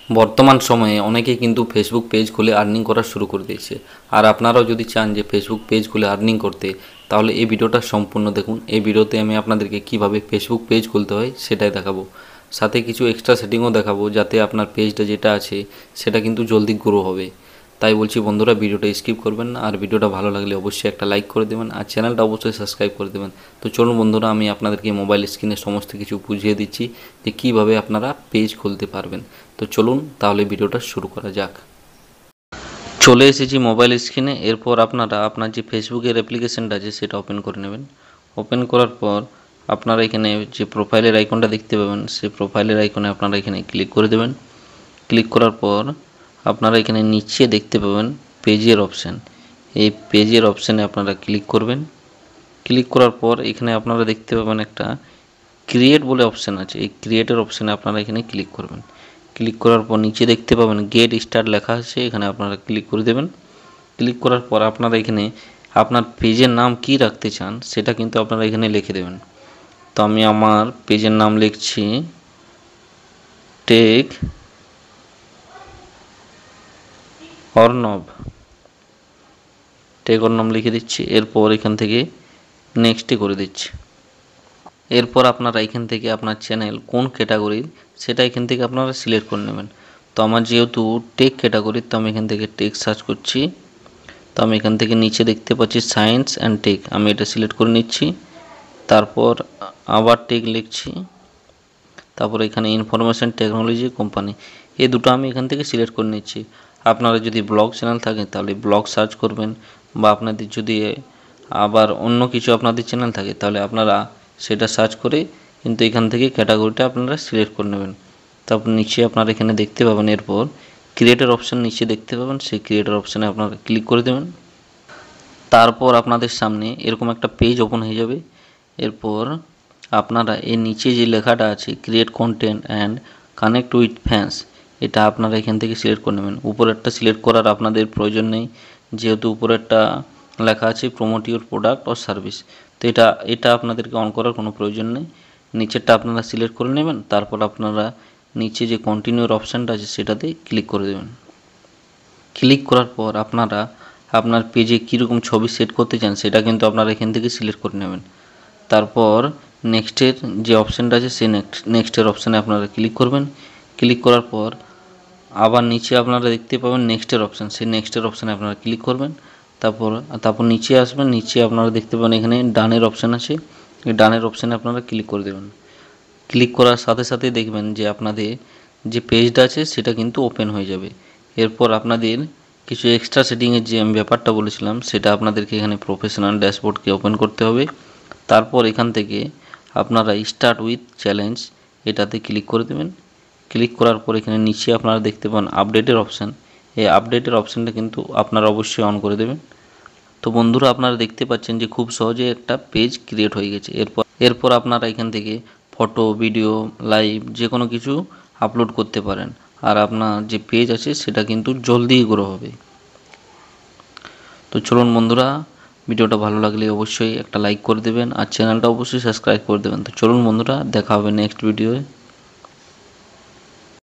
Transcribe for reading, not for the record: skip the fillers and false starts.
বর্তমান সময়ে অনেকে কিন্তু ফেসবুক পেজ খুলে আর্নিং করা শুরু করে দিয়েছে। আর আপনারাও যদি চান যে ফেসবুক পেজ খুলে আর্নিং করতে, তাহলে এই ভিডিওটা সম্পূর্ণ দেখুন। এই ভিডিওতে আমি আপনাদেরকে কিভাবে ফেসবুক পেজ খুলতে হয় সেটাই দেখাবো, সাথে কিছু এক্সট্রা সেটিংও দেখাবো, যাতে আপনার পেজটা যেটা আছে সেটা কিন্তু জলদি গ্রো হবে। তাই বলছি বন্ধুরা, ভিডিওটা স্কিপ করবেন না, আর ভিডিওটা ভালো লাগলে অবশ্যই একটা লাইক করে দেবেন, আর চ্যানেলটা অবশ্যই সাবস্ক্রাইব করে দেবেন। তো চলুন বন্ধুরা, আমি আপনাদেরকে মোবাইল স্ক্রিনে সমস্ত কিছু বুঝিয়ে দিচ্ছি যে কীভাবে আপনারা পেজ খুলতে পারবেন। তো চলুন তাহলে ভিডিওটা শুরু করা যাক। চলে এসেছি মোবাইল স্ক্রিনে। এরপর আপনারা আপনার যে ফেসবুকের অ্যাপ্লিকেশনটা আছে সেটা ওপেন করে নেবেন। ওপেন করার পর আপনারা এখানে যে প্রোফাইলের আইকনটা দেখতে পাবেন, সেই প্রোফাইলের আইকনে আপনারা এখানে ক্লিক করে দেবেন। ক্লিক করার পর আপনারা এখানে নিচে দেখতে পাবেন পেজের অপশান। এই পেজের অপশানে আপনারা ক্লিক করবেন। ক্লিক করার পর এখানে আপনারা দেখতে পাবেন একটা ক্রিয়েট বলে অপশান আছে। এই ক্রিয়েটের অপশানে আপনারা এখানে ক্লিক করবেন। ক্লিক করার পর নিচে দেখতে পাবেন গেট স্টার্ট লেখা আছে, এখানে আপনারা ক্লিক করে দেবেন। ক্লিক করার পর আপনারা এখানে আপনার পেজের নাম কি রাখতে চান সেটা কিন্তু আপনারা এখানে লিখে দেবেন। তো আমি আমার পেজের নাম লিখছি টেক অর্ণব, টেক অর্ণব লিখে দিচ্ছি। এরপর এখান থেকে নেক্সটে করে দিচ্ছি। এরপর আপনারা এখান থেকে আপনার চ্যানেল কোন ক্যাটাগরির সেটা এখান থেকে আপনারা সিলেক্ট করে নেবেন। তো আমার যেহেতু টেক ক্যাটাগরির, তো আমি এখান থেকে টেক সার্চ করছি। তো আমি এখান থেকে নিচে দেখতে পাচ্ছি সায়েন্স অ্যান্ড টেক, আমি এটা সিলেক্ট করে নিচ্ছি। তারপর আবার টেক লিখছি। তারপর এখানে ইনফরমেশান টেকনোলজি কোম্পানি, এই দুটো আমি এখান থেকে সিলেক্ট করে নিচ্ছি। আপনারা যদি ব্লগ চ্যানেল থাকে তাহলে ব্লগ সার্চ করবেন, বা আপনাদের যদি আবার অন্য কিছু আপনাদের চ্যানেল থাকে তাহলে আপনারা সেটা সার্চ করে কিন্তু এখান থেকে ক্যাটাগরিটা আপনারা সিলেক্ট করে নেবেন। তারপর নিচে আপনারা এখানে দেখতে পাবেন, এরপর ক্রিয়েটের অপশান নিচে দেখতে পাবেন, সেই ক্রিয়েটের অপশানে আপনারা ক্লিক করে দেবেন। তারপর আপনাদের সামনে এরকম একটা পেজ ওপেন হয়ে যাবে। এরপর আপনারা এর নিচে যে লেখাটা আছে create content and connect with fans, এটা আপনারা এখান থেকে সিলেক্ট করে নেবেন। উপরেরটা সিলেক্ট করার আপনাদের প্রয়োজন নেই, যেহেতু উপরেরটা লেখা আছে প্রমোট ইউর প্রোডাক্ট ও সার্ভিস, তো এটা আপনাদেরকে অন করার কোনো প্রয়োজন নেই। নিচেরটা আপনারা সিলেক্ট করে নেবেন। তারপর আপনারা নিচে যে কন্টিনিউর অপশানটা আছে সেটাতে ক্লিক করে দেবেন। ক্লিক করার পর আপনারা আপনার পেজে কীরকম ছবি সেট করতে চান সেটা কিন্তু আপনারা এখান থেকে সিলেক্ট করে নেবেন। তারপর নেক্সটের যে অপশানটা আছে সেই নেক্সটের অপশানে আপনারা ক্লিক করবেন। ক্লিক করার পর আবার নিচে আপনারা দেখতে পাবেন নেক্সটের অপশান, সেই নেক্সটের অপশানে আপনারা ক্লিক করবেন। তারপর নিচে আসবেন, নিচে আপনারা দেখতে পাবেন এখানে ডানের অপশান আছে, এই ডানের অপশানে আপনারা ক্লিক করে দেবেন। ক্লিক করার সাথে সাথে দেখবেন যে আপনাদের যে পেজটা আছে সেটা কিন্তু ওপেন হয়ে যাবে। এরপর আপনাদের কিছু এক্সট্রা সেটিংয়ের যে আমি ব্যাপারটা বলেছিলাম সেটা আপনাদেরকে এখানে প্রফেশনাল ড্যাশবোর্ডকে ওপেন করতে হবে। তারপর এখান থেকে আপনারা স্টার্ট উইথ চ্যালেঞ্জ এটাতে ক্লিক করে দেবেন। ক্লিক করার পর এখানে নিচে আপনারা দেখতে পান আপডেটের অপশান, এই আপডেটের অপশানটা কিন্তু আপনারা অবশ্যই অন করে দেবেন। তো বন্ধুরা, আপনারা দেখতে পাচ্ছেন যে খুব সহজে একটা পেজ ক্রিয়েট হয়ে গেছে। এরপর আপনারা এখান থেকে ফটো, ভিডিও, লাইভ যে কোনো কিছু আপলোড করতে পারেন, আর আপনার যে পেজ আছে সেটা কিন্তু জলদি গ্রো হবে। তো চলুন বন্ধুরা, ভিডিওটা ভালো লাগলে অবশ্যই একটা লাইক করে দেবেন, আর চ্যানেলটা অবশ্যই সাবস্ক্রাইব করে দেবেন। তো চলুন বন্ধুরা, দেখা হবে নেক্সট ভিডিওয়ে।